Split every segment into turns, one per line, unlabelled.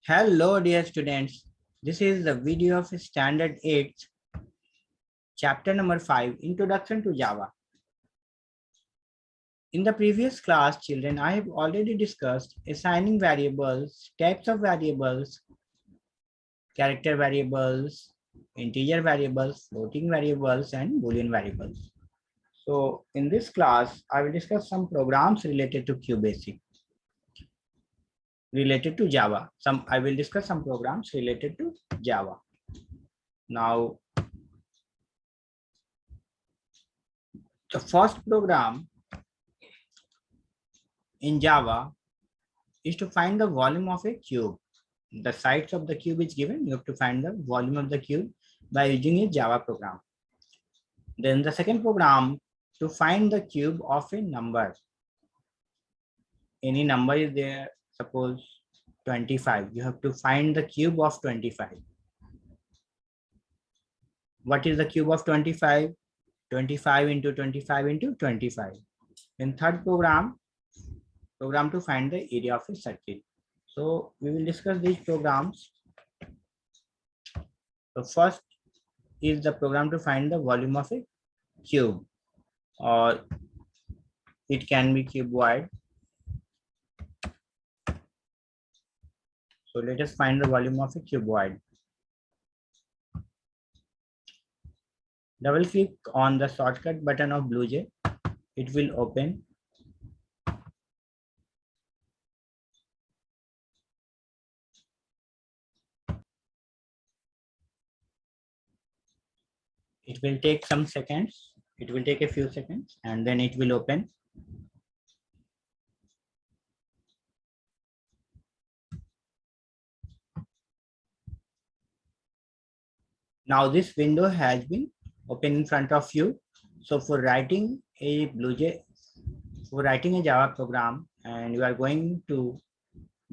Hello dear students, this is the video of Standard 8, chapter number 5, Introduction to Java. In the previous class, children, I have already discussed assigning variables, types of variables, character variables, integer variables, floating variables, and Boolean variables. So in this class, I will discuss some programs related to QBasic, related to Java. I will discuss some programs related to Java. Now, the first program in Java is to find the volume of a cube. The sides of the cube is given. You have to find the volume of the cube by using a Java program. Then the second program to find the cube of a number. Any number is there, suppose 25. You have to find the cube of 25. What is the cube of 25? 25 into 25 into 25. Then third program to find the area of a circle. So we will discuss these programs. So first is the program to find the volume of a cube, or it can be cuboid. So let us find the volume of a cuboid. Double click on the shortcut button of BlueJ. It will open. It will take some seconds. It will take a few seconds and then it will open. Now this window has been opened in front of you. So for writing a Java program, and you are going to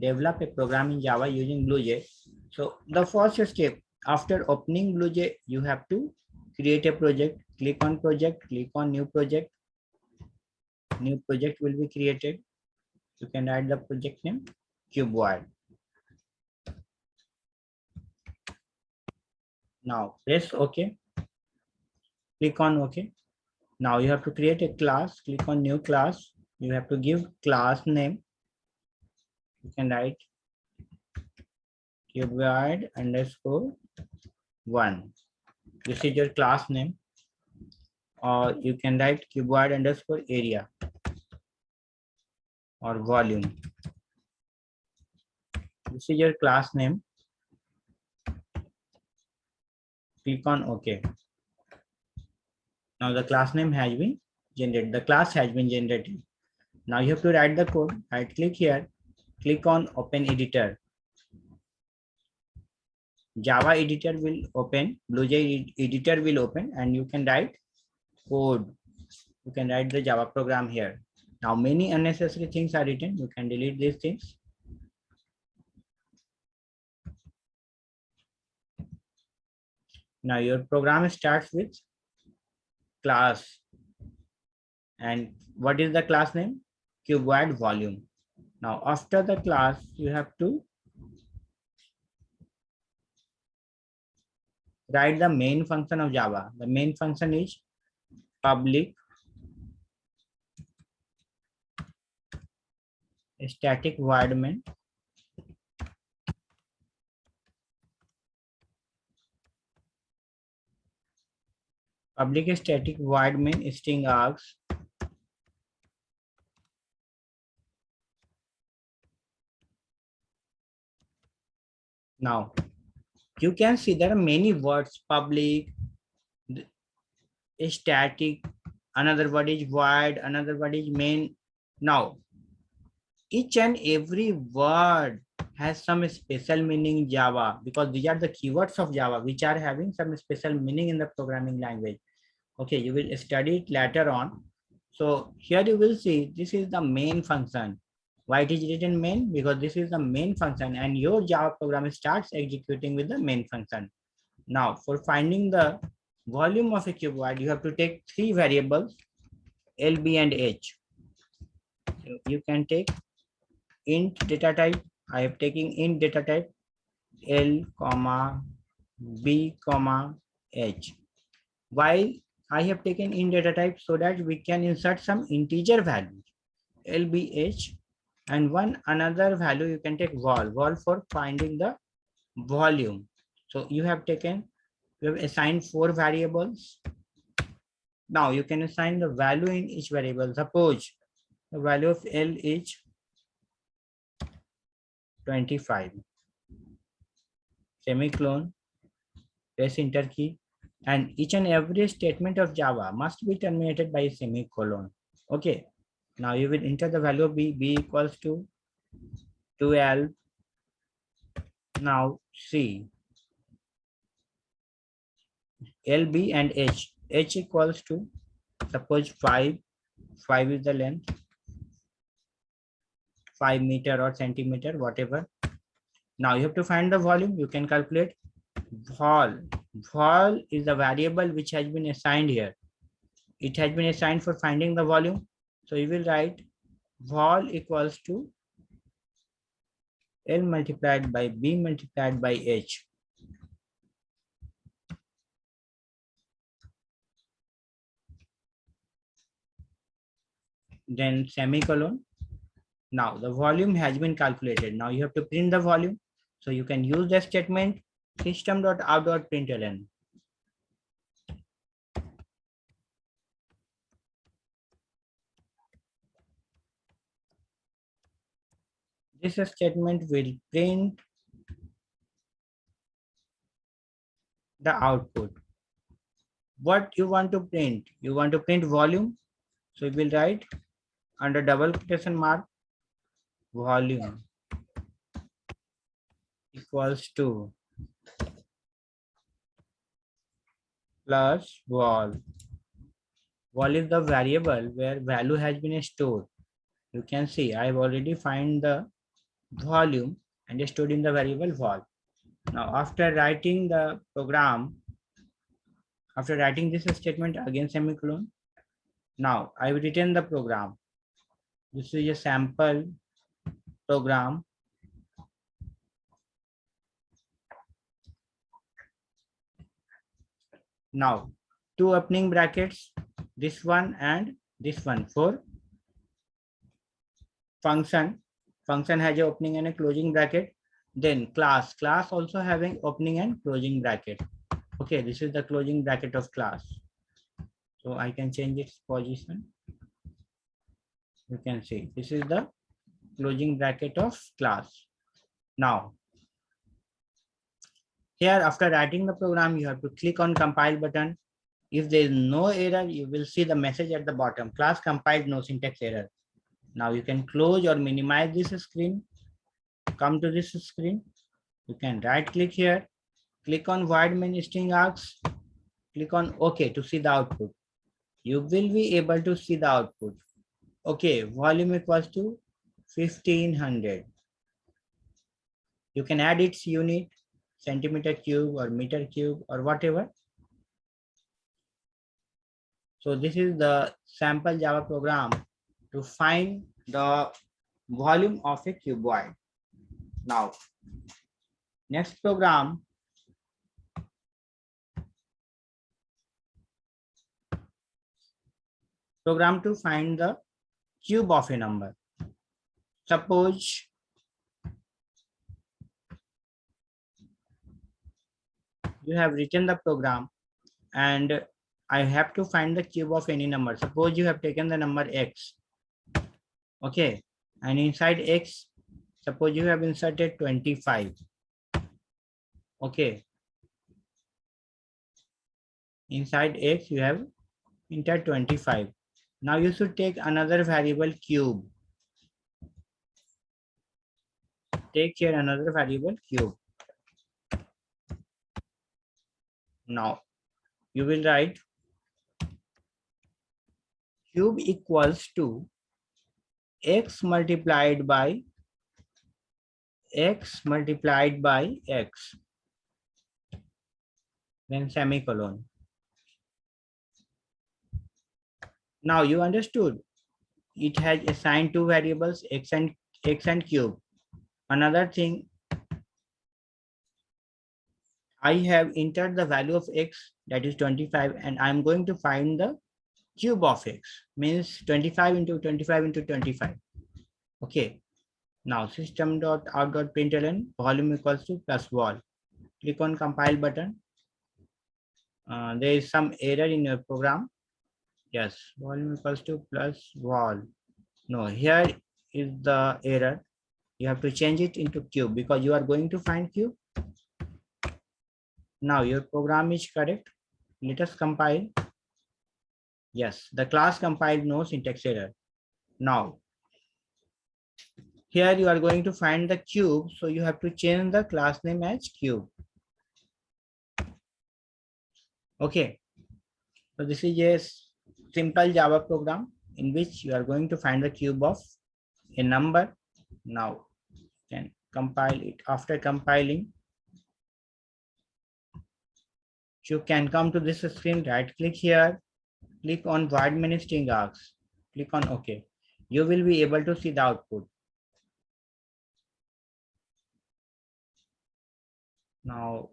develop a program in Java using BlueJ. So the first step, after opening BlueJ, you have to create a project. Click on project, click on new project. New project will be created. You can write the project name Cuboid. Now press OK. Click on OK. Now you have to create a class. Click on new class. You have to give class name. You can write cuboid underscore 1. This is your class name. Or you can write cuboid underscore area or volume. This is your class name. Click on OK. Now the class name has been generated. The class has been generated. Now you have to write the code. Right click here. Click on Open Editor. Java editor will open. BlueJ editor will open, and you can write code. You can write the Java program here. Now many unnecessary things are written. You can delete these things. Now your program starts with class. And what is the class name? Cuboid volume. Now after the class, you have to write the main function of Java. The main function is public static void main. Public static void main string args. Now you can see there are many words: public, static, another word is void, another word is main. Now each and every word has some special meaning in Java, because these are the keywords of Java which are having some special meaning in the programming language. Okay, you will study it later on. So here you will see this is the main function. Why it is written main? Because this is the main function and your Java program starts executing with the main function. Now for finding the volume of a cuboid, you have to take three variables, L, B, and H. So you can take int data type. I have taken int data type. L comma B comma H. Why I have taken in data type? So that we can insert some integer values LBH, and one another value you can take vol for finding the volume. So you have assigned 4 variables. Now you can assign the value in each variable. Suppose the value of L is 25, semicolon, press enter key, and each and every statement of Java must be terminated by a semicolon. Okay, now you will enter the value of B equals to 12. Now C, LB and H equals to, suppose 5 is the length, 5 meter or centimeter, whatever. Now you have to find the volume. You can calculate vol. Vol is the variable which has been assigned here. It has been assigned for finding the volume. So you will write vol equals to L multiplied by B multiplied by H. Then semicolon. Now the volume has been calculated. Now you have to print the volume. So you can use the statement system.out.println. This statement will print the output. What you want to print? You want to print volume. So you will write under double quotation mark volume equals to plus vol. Vol is the variable where value has been stored. You can see I have already find the volume and stored in the variable vol. Now after writing the program, after writing this statement again semicolon, now I will return the program. This is a sample program. Now two opening brackets, this one and this one for function. Function has a opening and a closing bracket. Then class also having opening and closing bracket. Okay, this is the closing bracket of class. So I can change its position. You can see this is the closing bracket of class. Now here after writing the program, you have to click on compile button. If there is no error, you will see the message at the bottom, class compiled, no syntax error. Now you can close or minimize this screen. Come to this screen. You can right click here, click on void main string args, click on OK to see the output. You will be able to see the output. Okay, volume equals to 1500. You can add its unit, centimeter cube or meter cube or whatever. So this is the sample Java program to find the volume of a cuboid. Now, next program, to find the cube of a number. Suppose you have written the program and I have to find the cube of any number. Suppose you have taken the number x. Okay, and inside x, suppose you have inserted 25. Okay, inside x you have entered 25. Now you should take another variable cube. Take here another variable cube. Now you will write cube equals to x multiplied by x, then semicolon. Now you understood. It has assigned two variables, x and cube. Another thing, I have entered the value of x, that is 25, and I'm going to find the cube of x, means 25 into 25 into 25. Okay. Now system.out.println volume equals to plus wall. Click on compile button. There is some error in your program. Yes, volume equals to plus wall. No, here is the error. You have to change it into cube because you are going to find cube. Now your program is correct. Let us compile. Yes, the class compiled, no syntax error. Now, here you are going to find the cube. So you have to change the class name as cube. Okay. So this is a simple Java program in which you are going to find the cube of a number. Now can compile it. After compiling, you can come to this screen, right click here, click on void many string args, click on OK. You will be able to see the output. Now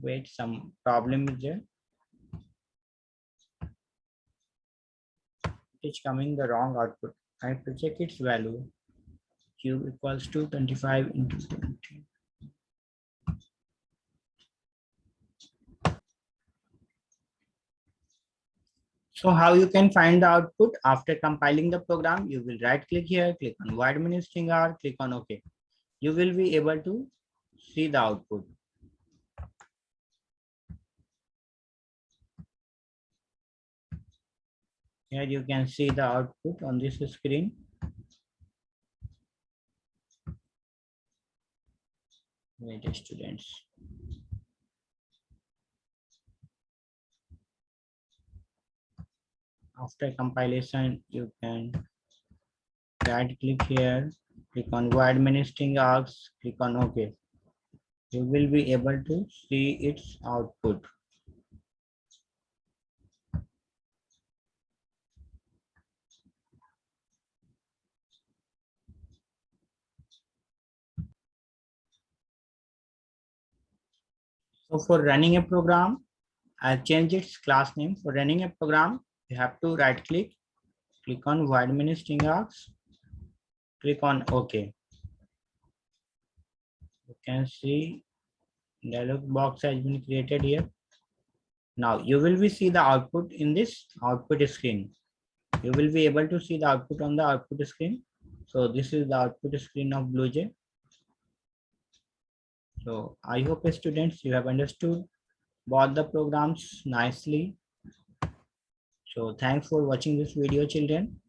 wait, some problem is there. It's coming the wrong output. I have to check its value. Cube equals to 25 into 20. So how you can find the output after compiling the program? You will right click here, click on void many string arg, click on OK. You will be able to see the output. Here you can see the output on this screen. Wait, students. After compilation, you can right click here, click on void many string args, click on OK. You will be able to see its output. So for running a program, I'll change its class name. For running a program, you have to right click on void many string args, click on OK. You can see dialog box has been created here. Now you will be see the output in this output screen. You will be able to see the output on the output screen. So this is the output screen of BlueJ. So I hope students you have understood both the programs nicely. So thanks for watching this video, children.